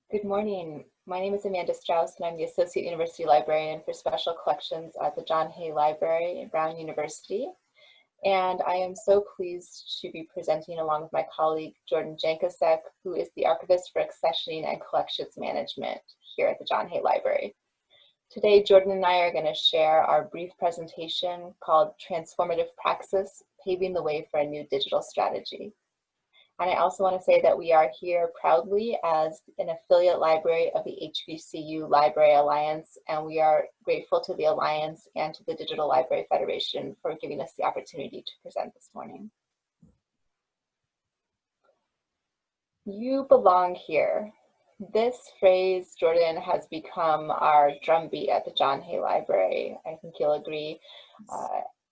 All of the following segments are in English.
Good morning. My name is Amanda Strauss, and I'm the Associate University Librarian for Special Collections at the John Hay Library at Brown University. And I am so pleased to be presenting along with my colleague, Jordan Jankosek, who is the Archivist for Accessioning and Collections Management here at the John Hay Library. Today, Jordan and I are going to share our brief presentation called Transformative Praxis, Paving the Way for a New Digital Strategy. And I also want to say that we are here proudly as an affiliate library of the HBCU Library Alliance, and we are grateful to the Alliance and to the Digital Library Federation for giving us the opportunity to present this morning. You belong here. This phrase, Jordan, has become our drumbeat at the John Hay Library. I think you'll agree.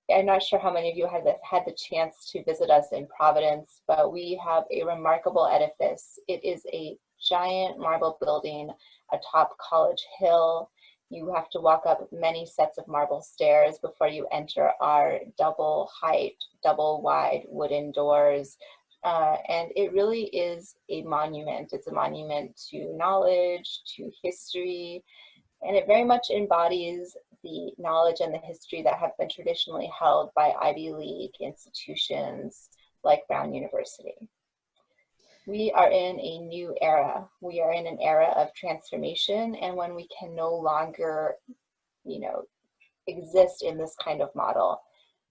I'm not sure how many of you have had the chance to visit us in Providence, but we have a remarkable edifice. It is a giant marble building atop College Hill. You have to walk up many sets of marble stairs before you enter our double height, double wide wooden doors. And it really is a monument. It's a monument to knowledge, to history, and it very much embodies the knowledge and the history that have been traditionally held by Ivy League institutions like Brown University. We are in a new era. We are in an era of transformation, and when we can no longer, exist in this kind of model.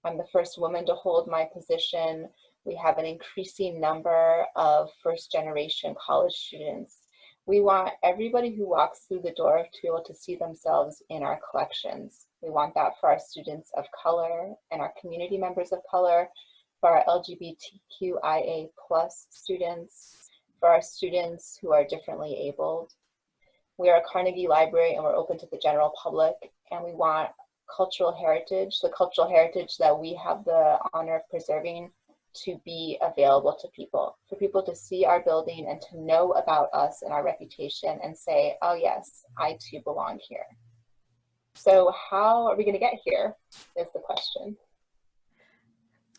I'm the first woman to hold my position. We have an increasing number of first-generation college students. We want everybody who walks through the door to be able to see themselves in our collections. We want that for our students of color and our community members of color, for our LGBTQIA+ students, for our students who are differently abled. We are a Carnegie Library and we're open to the general public, and we want cultural heritage, the cultural heritage that we have the honor of preserving, to be available to people, for people to see our building and to know about us and our reputation and say, oh yes, I too belong here. So how are we going to get here is the question.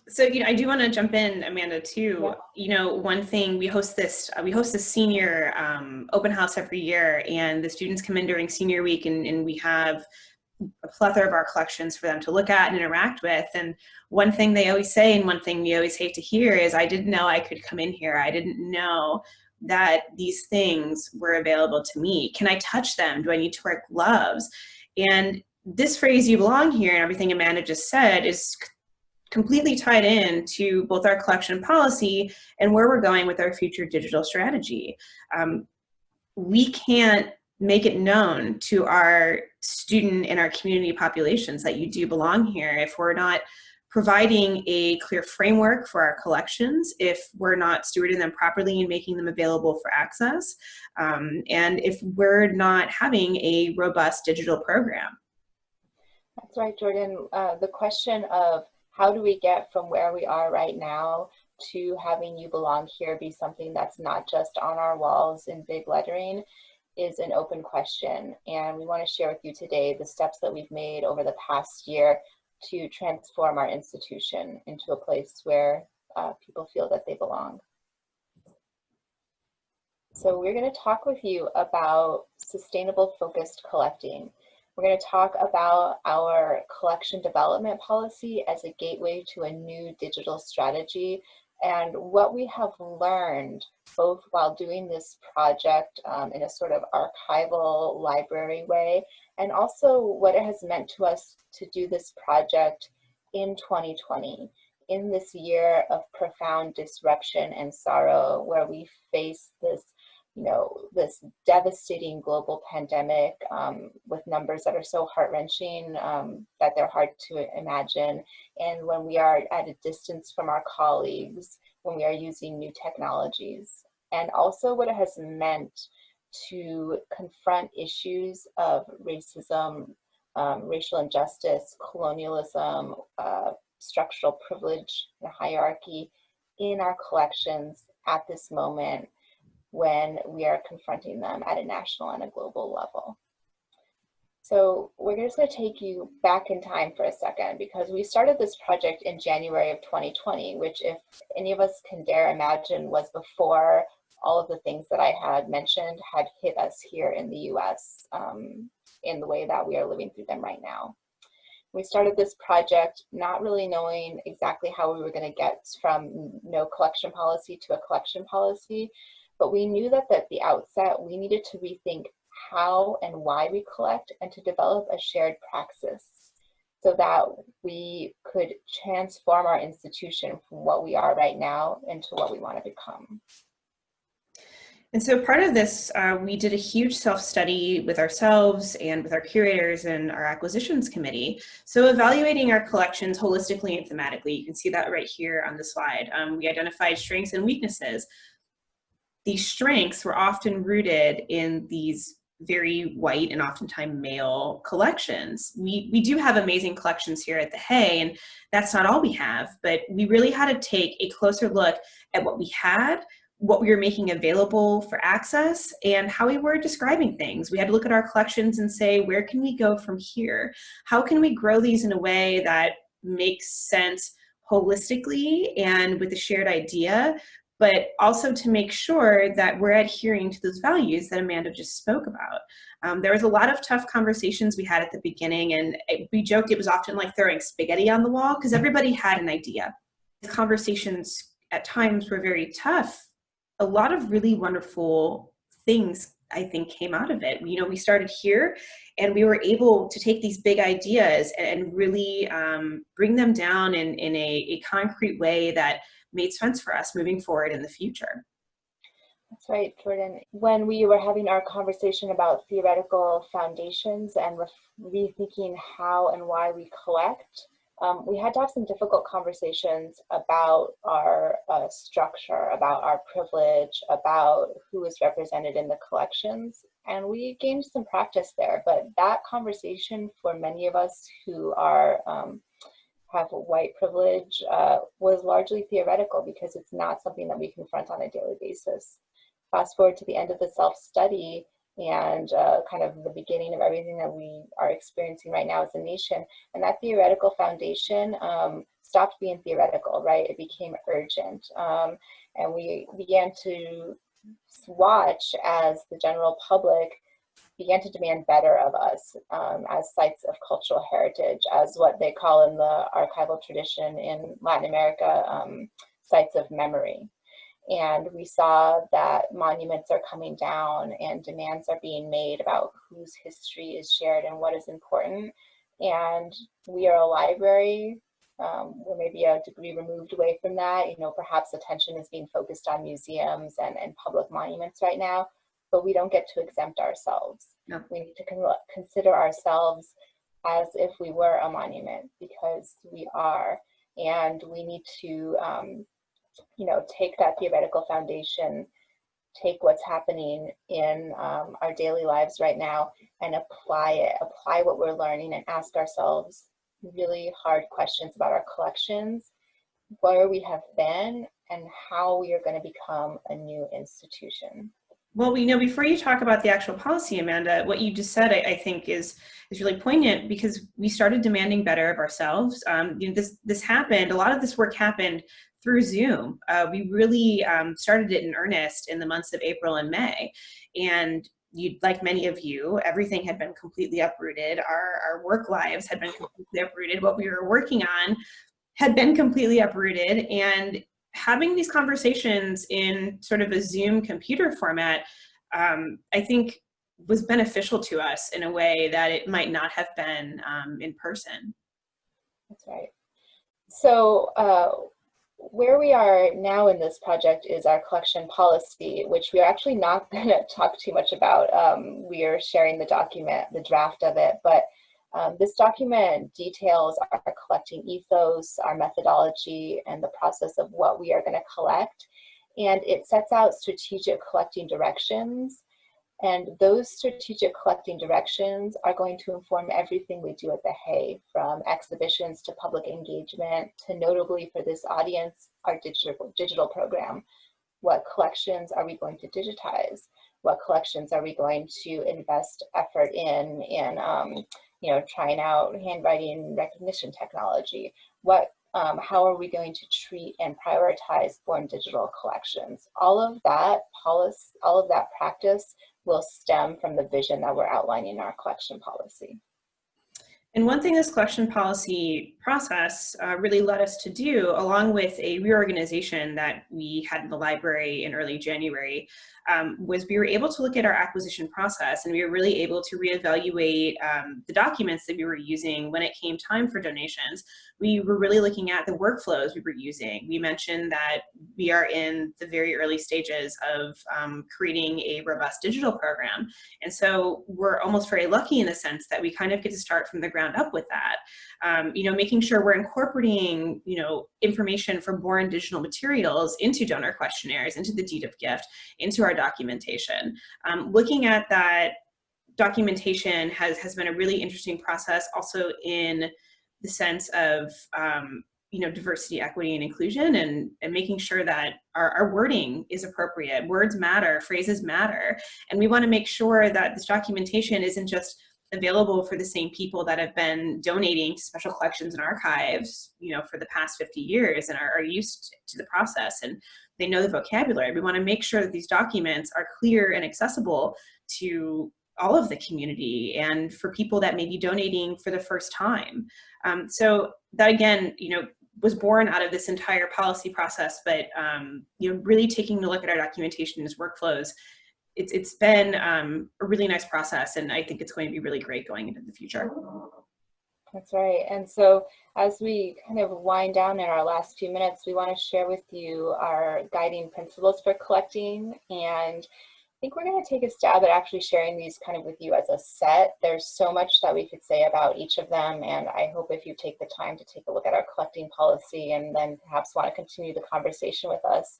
So, I do want to jump in, Amanda, too. Yeah. One thing, we host this senior open house every year, and the students come in during senior week, and we have a plethora of our collections for them to look at and interact with. And one thing they always say, and one thing we always hate to hear, is, I didn't know I could come in here. I didn't know that these things were available to me. Can I touch them? Do I need to wear gloves? And this phrase, you belong here, and everything Amanda just said is completely tied in to both our collection policy and where we're going with our future digital strategy. We can't make it known to our student and our community populations that you do belong here if we're not providing a clear framework for our collections, if we're not stewarding them properly and making them available for access, and if we're not having a robust digital program. That's right, Jordan. The question of how do we get from where we are right now to having You Belong Here be something that's not just on our walls in big lettering is an open question, and we want to share with you today the steps that we've made over the past year to transform our institution into a place where people feel that they belong. So we're going to talk with you about sustainable focused collecting. We're going to talk about our collection development policy as a gateway to a new digital strategy, and what we have learned both while doing this project in a sort of archival library way, and also what it has meant to us to do this project in 2020, in this year of profound disruption and sorrow, where we face this this devastating global pandemic with numbers that are so heart-wrenching that they're hard to imagine. And when we are at a distance from our colleagues, when we are using new technologies, and also what it has meant to confront issues of racism, racial injustice, colonialism, structural privilege and hierarchy in our collections at this moment, when we are confronting them at a national and a global level. So we're just going to take you back in time for a second, because we started this project in January of 2020, which, if any of us can dare imagine, was before all of the things that I had mentioned had hit us here in the US in the way that we are living through them right now. We started this project not really knowing exactly how we were going to get from no collection policy to a collection policy, but we knew that at the outset we needed to rethink how and why we collect and to develop a shared praxis so that we could transform our institution from what we are right now into what we want to become. And so part of this, we did a huge self-study with ourselves and with our curators and our acquisitions committee. So evaluating our collections holistically and thematically, you can see that right here on the slide. We identified strengths and weaknesses. These strengths were often rooted in these very white and oftentimes male collections. We do have amazing collections here at the Hay, and that's not all we have, but we really had to take a closer look at what we had, what we were making available for access, and how we were describing things. We had to look at our collections and say, where can we go from here? How can we grow these in a way that makes sense holistically and with a shared idea, but also to make sure that we're adhering to those values that Amanda just spoke about. There was a lot of tough conversations we had at the beginning, and we joked it was often like throwing spaghetti on the wall because everybody had an idea. The conversations at times were very tough. A lot of really wonderful things, I think, came out of it. You know, we started here and we were able to take these big ideas and really bring them down in a concrete way that made sense for us moving forward in the future. That's right, Jordan. When we were having our conversation about theoretical foundations and rethinking how and why we collect, we had to have some difficult conversations about our structure, about our privilege, about who is represented in the collections, and we gained some practice there. But that conversation for many of us who are have white privilege was largely theoretical because it's not something that we confront on a daily basis. Fast forward to the end of the self-study and kind of the beginning of everything that we are experiencing right now as a nation. And that theoretical foundation stopped being theoretical, right? It became urgent. And we began to watch as the general public began to demand better of us as sites of cultural heritage, as what they call in the archival tradition in Latin America, sites of memory. And we saw that monuments are coming down and demands are being made about whose history is shared and what is important. And we are a library. We're maybe a degree removed away from that. You know, perhaps attention is being focused on museums and public monuments right now, but we don't get to exempt ourselves. No. We need to consider ourselves as if we were a monument, because we are. And we need to you know, take that theoretical foundation, take what's happening in our daily lives right now and apply it, apply what we're learning, and ask ourselves really hard questions about our collections, where we have been, and how we are going to become a new institution. Well, we know before you talk about the actual policy, Amanda, what you just said, I think is really poignant, because we started demanding better of ourselves. You know, this happened. A lot of this work happened through Zoom. We really started it in earnest in the months of April and May, and like many of you, everything had been completely uprooted. Our work lives had been completely uprooted. What we were working on had been completely uprooted, and having these conversations in sort of a Zoom computer format, I think was beneficial to us in a way that it might not have been in person. That's right. So where we are now in this project is our collection policy, which we are actually not going to talk too much about. We are sharing the document, the draft of it, but this document details our collecting ethos, our methodology, and the process of what we are going to collect. And it sets out strategic collecting directions. And those strategic collecting directions are going to inform everything we do at the Hay, from exhibitions to public engagement to, notably for this audience, our digital program. What collections are we going to digitize? What collections are we going to invest effort in you know, trying out handwriting recognition technology? What how are we going to treat and prioritize born digital collections? All of that practice will stem from the vision that we're outlining in our collection policy. And one thing this collection policy process really led us to do, along with a reorganization that we had in the library in early January, was we were able to look at our acquisition process, and we were really able to reevaluate the documents that we were using when it came time for donations. We were really looking at the workflows we were using. We mentioned that we are in the very early stages of creating a robust digital program. And so we're almost very lucky in the sense that we kind of get to start from the ground up with that. Making sure we're incorporating, information from born digital materials into donor questionnaires, into the deed of gift, into our documentation. Looking at that documentation has been a really interesting process, also in the sense of diversity, equity, and inclusion, and making sure that our wording is appropriate. Words matter, phrases matter, and we want to make sure that this documentation isn't just available for the same people that have been donating to special collections and archives, for the past 50 years and are used to the process and they know the vocabulary. We want to make sure that these documents are clear and accessible to all of the community and for people that may be donating for the first time. So that, again, was born out of this entire policy process, but really taking a look at our documentation and its workflows. It's been a really nice process, and I think it's going to be really great going into the future. That's right. And so as we kind of wind down in our last few minutes, we want to share with you our guiding principles for collecting. And I think we're going to take a stab at actually sharing these kind of with you as a set. There's so much that we could say about each of them, and I hope if you take the time to take a look at our collecting policy and then perhaps want to continue the conversation with us.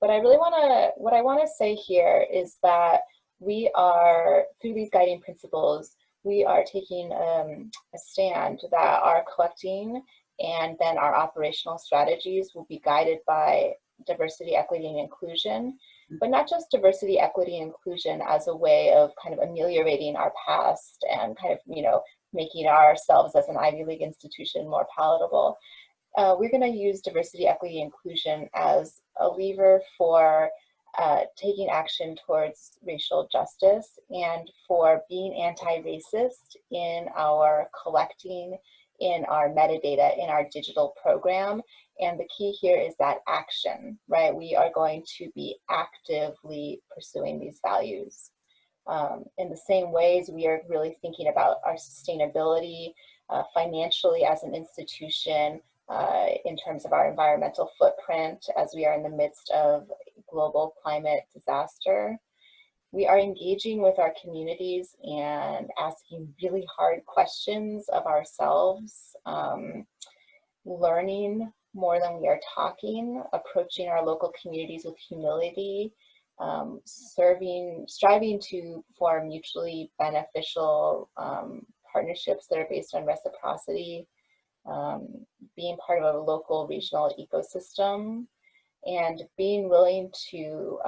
But what I want to say here is that we are, through these guiding principles, we are taking a stand that our collecting and then our operational strategies will be guided by diversity, equity, and inclusion, but not just diversity, equity, and inclusion as a way of kind of ameliorating our past and kind of, making ourselves as an Ivy League institution more palatable. We're going to use diversity, equity, and inclusion as a lever for taking action towards racial justice and for being anti-racist in our collecting, in our metadata, in our digital program. And the key here is that action, right? We are going to be actively pursuing these values. In the same ways, we are really thinking about our sustainability financially as an institution, in terms of our environmental footprint as we are in the midst of global climate disaster. We are engaging with our communities and asking really hard questions of ourselves, learning more than we are talking, approaching our local communities with humility, striving to form mutually beneficial partnerships that are based on reciprocity, being part of a local regional ecosystem, and being willing to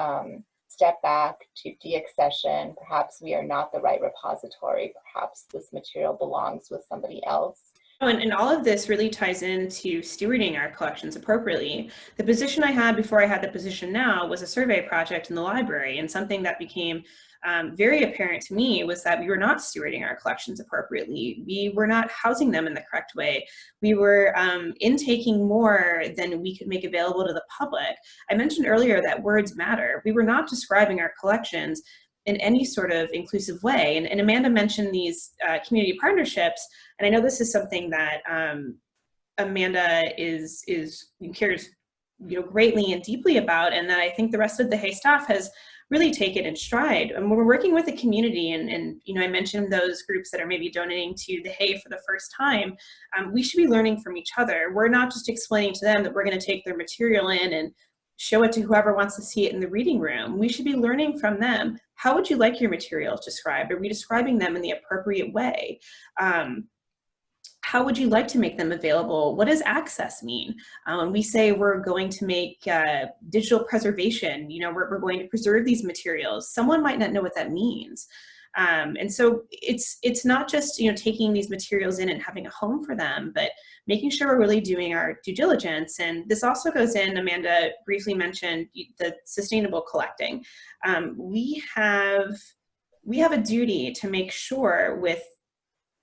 step back to deaccession. Perhaps we are not the right repository. Perhaps this material belongs with somebody else. And all of this really ties into stewarding our collections appropriately. The position I had before I had the position now was a survey project in the library, and something that became very apparent to me was that we were not stewarding our collections appropriately. We were not housing them in the correct way. We were intaking more than we could make available to the public. I mentioned earlier that words matter. We were not describing our collections in any sort of inclusive way. And Amanda mentioned these community partnerships, and I know this is something that Amanda cares greatly and deeply about, and that I think the rest of the Hay staff has really taken in stride. And when we're working with the community, and I mentioned those groups that are maybe donating to the Hay for the first time, we should be learning from each other. We're not just explaining to them that we're going to take their material in and show it to whoever wants to see it in the reading room. We should be learning from them. How would you like your materials described? Are we describing them in the appropriate way? How would you like to make them available? What does access mean? When we say we're going to make digital preservation, we're going to preserve these materials, someone might not know what that means. And so it's not just, you know, taking these materials in and having a home for them, but making sure we're really doing our due diligence. And this also goes in, Amanda briefly mentioned the sustainable collecting. We have a duty to make sure with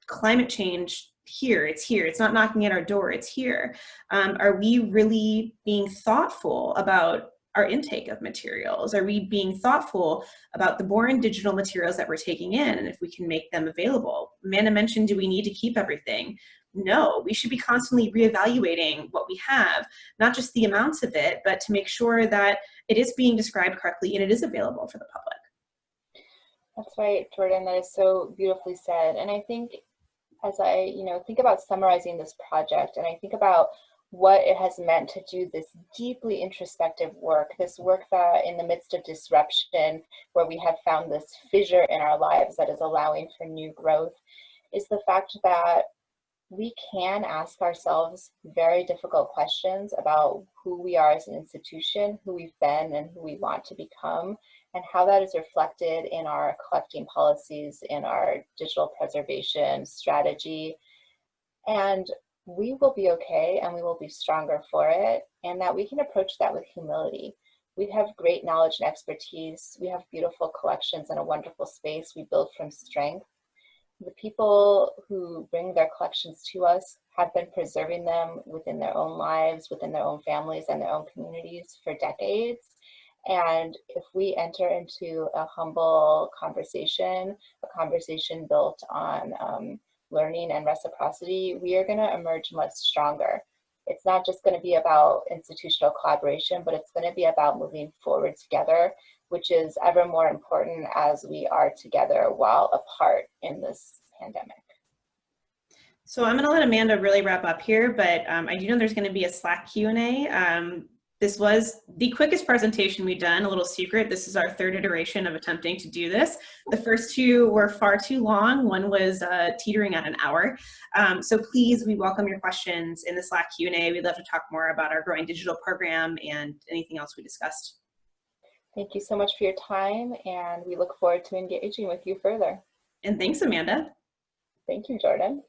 climate change here, it's not knocking at our door, it's here. Are we really being thoughtful about our intake of materials? Are we being thoughtful about the boring digital materials that we're taking in, and if we can make them available? Amanda mentioned, do we need to keep everything? No, we should be constantly reevaluating what we have, not just the amounts of it, but to make sure that it is being described correctly and it is available for the public. That's right, Jordan. That is so beautifully said. And I think as I, think about summarizing this project, and I think about what it has meant to do this deeply introspective work, this work that in the midst of disruption, where we have found this fissure in our lives that is allowing for new growth, is the fact that we can ask ourselves very difficult questions about who we are as an institution, who we've been, and who we want to become, and how that is reflected in our collecting policies, in our digital preservation strategy. And we will be okay, and we will be stronger for it, and that we can approach that with humility. We have great knowledge and expertise. We have beautiful collections and a wonderful space. We build from strength. The people who bring their collections to us have been preserving them within their own lives, within their own families and their own communities for decades. And if we enter into a humble conversation, a conversation built on learning and reciprocity, we are going to emerge much stronger. It's not just going to be about institutional collaboration, but it's going to be about moving forward together, which is ever more important as we are together while apart in this pandemic. So I'm going to let Amanda really wrap up here, but I do know there's going to be a Slack Q&A. This was the quickest presentation we've done, a little secret. This is our third iteration of attempting to do this. The first two were far too long. One was teetering at an hour. So please, we welcome your questions in the Slack Q&A. We'd love to talk more about our Growing Digital program and anything else we discussed. Thank you so much for your time, and we look forward to engaging with you further. And thanks, Amanda. Thank you, Jordan.